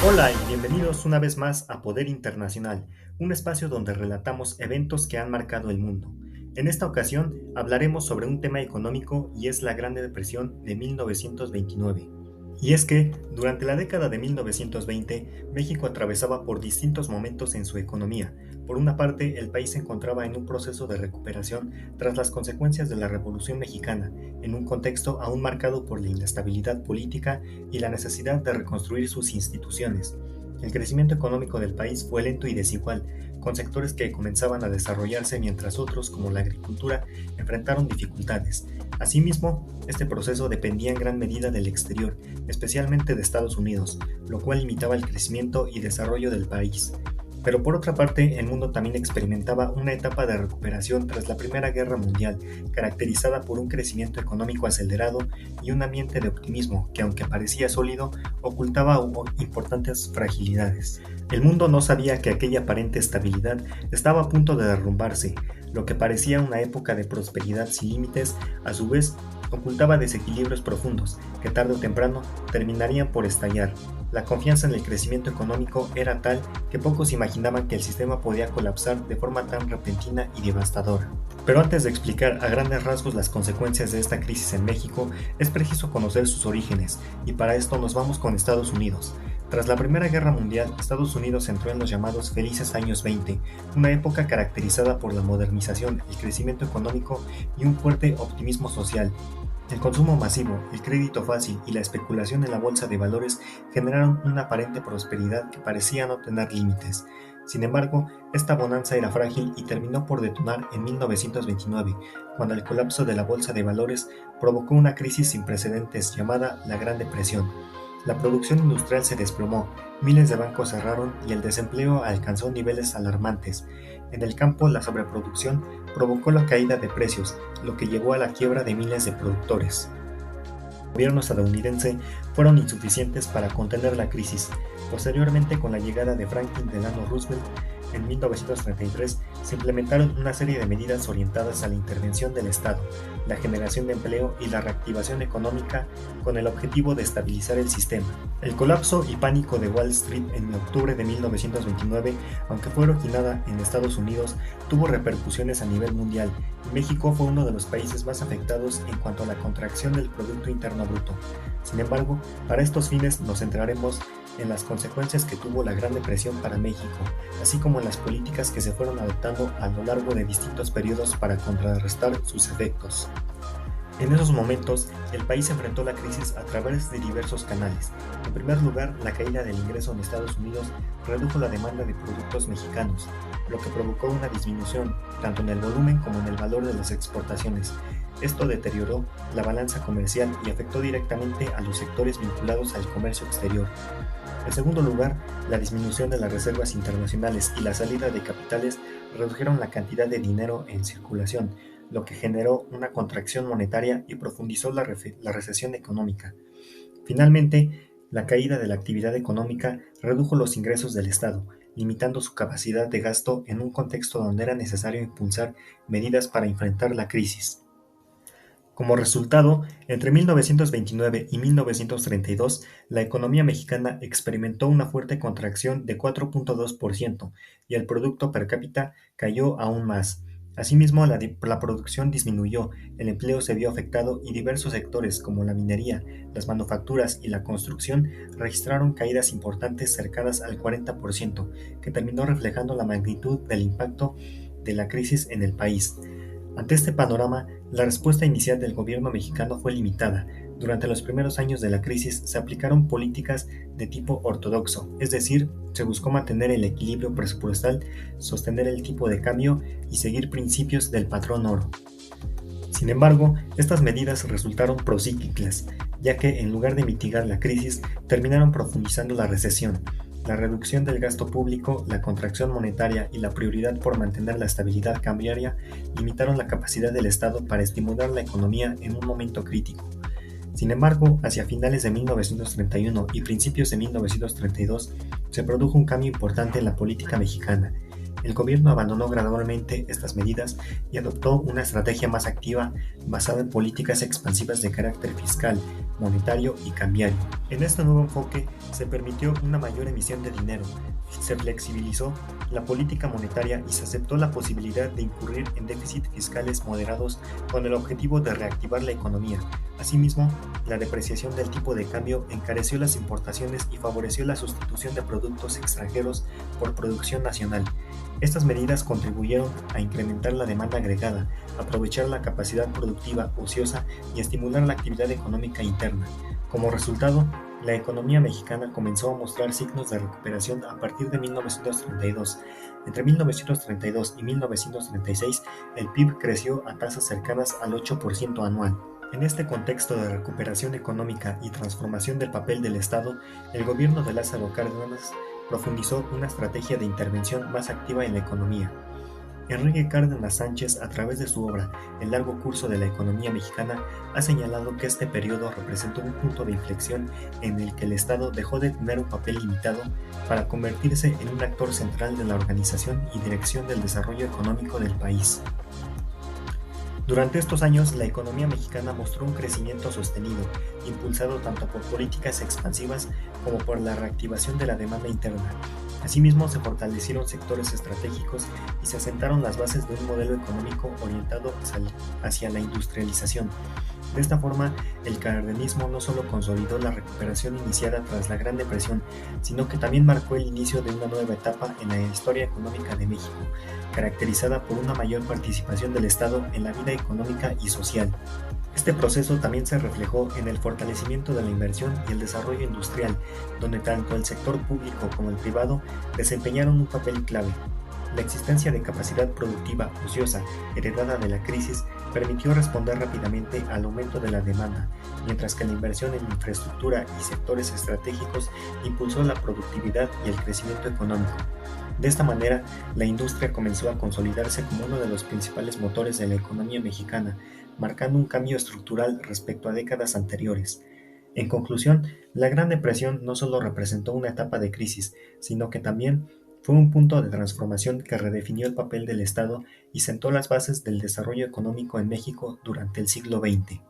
Hola y bienvenidos una vez más a Poder Internacional, un espacio donde relatamos eventos que han marcado el mundo. En esta ocasión hablaremos sobre un tema económico y es la Gran Depresión de 1929. Y es que, durante la década de 1920, México atravesaba por distintos momentos en su economía. Por una parte, el país se encontraba en un proceso de recuperación tras las consecuencias de la Revolución Mexicana, en un contexto aún marcado por la inestabilidad política y la necesidad de reconstruir sus instituciones. El crecimiento económico del país fue lento y desigual, con sectores que comenzaban a desarrollarse mientras otros, como la agricultura, enfrentaron dificultades. Asimismo, este proceso dependía en gran medida del exterior, especialmente de Estados Unidos, lo cual limitaba el crecimiento y desarrollo del país. Pero por otra parte, el mundo también experimentaba una etapa de recuperación tras la Primera Guerra Mundial, caracterizada por un crecimiento económico acelerado y un ambiente de optimismo que, aunque parecía sólido, ocultaba importantes fragilidades. El mundo no sabía que aquella aparente estabilidad estaba a punto de derrumbarse. Lo que parecía una época de prosperidad sin límites, a su vez, ocultaba desequilibrios profundos que tarde o temprano terminarían por estallar. La confianza en el crecimiento económico era tal que pocos imaginaban que el sistema podía colapsar de forma tan repentina y devastadora. Pero antes de explicar a grandes rasgos las consecuencias de esta crisis en México, es preciso conocer sus orígenes, y para esto nos vamos con Estados Unidos. Tras la Primera Guerra Mundial, Estados Unidos entró en los llamados felices años 20, una época caracterizada por la modernización, el crecimiento económico y un fuerte optimismo social. El consumo masivo, el crédito fácil y la especulación en la bolsa de valores generaron una aparente prosperidad que parecía no tener límites. Sin embargo, esta bonanza era frágil y terminó por detonar en 1929, cuando el colapso de la bolsa de valores provocó una crisis sin precedentes llamada la Gran Depresión. La producción industrial se desplomó, miles de bancos cerraron y el desempleo alcanzó niveles alarmantes. En el campo, la sobreproducción provocó la caída de precios, lo que llevó a la quiebra de miles de productores. El gobierno estadounidense fueron insuficientes para contener la crisis. Posteriormente, con la llegada de Franklin Delano Roosevelt en 1933, se implementaron una serie de medidas orientadas a la intervención del Estado, la generación de empleo y la reactivación económica con el objetivo de estabilizar el sistema. El colapso y pánico de Wall Street en octubre de 1929, aunque fue originada en Estados Unidos, tuvo repercusiones a nivel mundial. México fue uno de los países más afectados en cuanto a la contracción del Producto Interno Bruto. Sin embargo, para estos fines nos centraremos en las consecuencias que tuvo la Gran Depresión para México, así como en las políticas que se fueron adoptando a lo largo de distintos periodos para contrarrestar sus efectos. En esos momentos, el país enfrentó la crisis a través de diversos canales. En primer lugar, la caída del ingreso en Estados Unidos redujo la demanda de productos mexicanos, lo que provocó una disminución tanto en el volumen como en el valor de las exportaciones. Esto deterioró la balanza comercial y afectó directamente a los sectores vinculados al comercio exterior. En segundo lugar, la disminución de las reservas internacionales y la salida de capitales redujeron la cantidad de dinero en circulación, lo que generó una contracción monetaria y profundizó la recesión económica. Finalmente, la caída de la actividad económica redujo los ingresos del Estado, limitando su capacidad de gasto en un contexto donde era necesario impulsar medidas para enfrentar la crisis. Como resultado, entre 1929 y 1932, la economía mexicana experimentó una fuerte contracción de 4.2% y el producto per cápita cayó aún más. Asimismo, la producción disminuyó, el empleo se vio afectado y diversos sectores como la minería, las manufacturas y la construcción registraron caídas importantes cercanas al 40%, que terminó reflejando la magnitud del impacto de la crisis en el país. Ante este panorama, la respuesta inicial del gobierno mexicano fue limitada. Durante los primeros años de la crisis se aplicaron políticas de tipo ortodoxo, es decir, se buscó mantener el equilibrio presupuestal, sostener el tipo de cambio y seguir principios del patrón oro. Sin embargo, estas medidas resultaron procíclicas, ya que en lugar de mitigar la crisis, terminaron profundizando la recesión. La reducción del gasto público, la contracción monetaria y la prioridad por mantener la estabilidad cambiaria limitaron la capacidad del Estado para estimular la economía en un momento crítico. Sin embargo, hacia finales de 1931 y principios de 1932, se produjo un cambio importante en la política mexicana. El gobierno abandonó gradualmente estas medidas y adoptó una estrategia más activa basada en políticas expansivas de carácter fiscal, monetario y cambiario. En este nuevo enfoque se permitió una mayor emisión de dinero, se flexibilizó la política monetaria y se aceptó la posibilidad de incurrir en déficits fiscales moderados con el objetivo de reactivar la economía. Asimismo, la depreciación del tipo de cambio encareció las importaciones y favoreció la sustitución de productos extranjeros por producción nacional. Estas medidas contribuyeron a incrementar la demanda agregada, aprovechar la capacidad productiva ociosa y estimular la actividad económica interna. Como resultado, la economía mexicana comenzó a mostrar signos de recuperación a partir de 1932. Entre 1932 y 1936, el PIB creció a tasas cercanas al 8% anual. En este contexto de recuperación económica y transformación del papel del Estado, el gobierno de Lázaro Cárdenas profundizó una estrategia de intervención más activa en la economía. Enrique Cárdenas Sánchez, a través de su obra El largo curso de la economía mexicana, ha señalado que este periodo representó un punto de inflexión en el que el Estado dejó de tener un papel limitado para convertirse en un actor central de la organización y dirección del desarrollo económico del país. Durante estos años, la economía mexicana mostró un crecimiento sostenido, impulsado tanto por políticas expansivas como por la reactivación de la demanda interna. Asimismo, se fortalecieron sectores estratégicos y se asentaron las bases de un modelo económico orientado hacia la industrialización. De esta forma, el cardenismo no solo consolidó la recuperación iniciada tras la Gran Depresión, sino que también marcó el inicio de una nueva etapa en la historia económica de México, caracterizada por una mayor participación del Estado en la vida económica y social. Este proceso también se reflejó en el fortalecimiento de la inversión y el desarrollo industrial, donde tanto el sector público como el privado desempeñaron un papel clave. La existencia de capacidad productiva ociosa heredada de la crisis permitió responder rápidamente al aumento de la demanda, mientras que la inversión en infraestructura y sectores estratégicos impulsó la productividad y el crecimiento económico. De esta manera, la industria comenzó a consolidarse como uno de los principales motores de la economía mexicana, marcando un cambio estructural respecto a décadas anteriores. En conclusión, la Gran Depresión no solo representó una etapa de crisis, sino que también fue un punto de transformación que redefinió el papel del Estado y sentó las bases del desarrollo económico en México durante el siglo XX.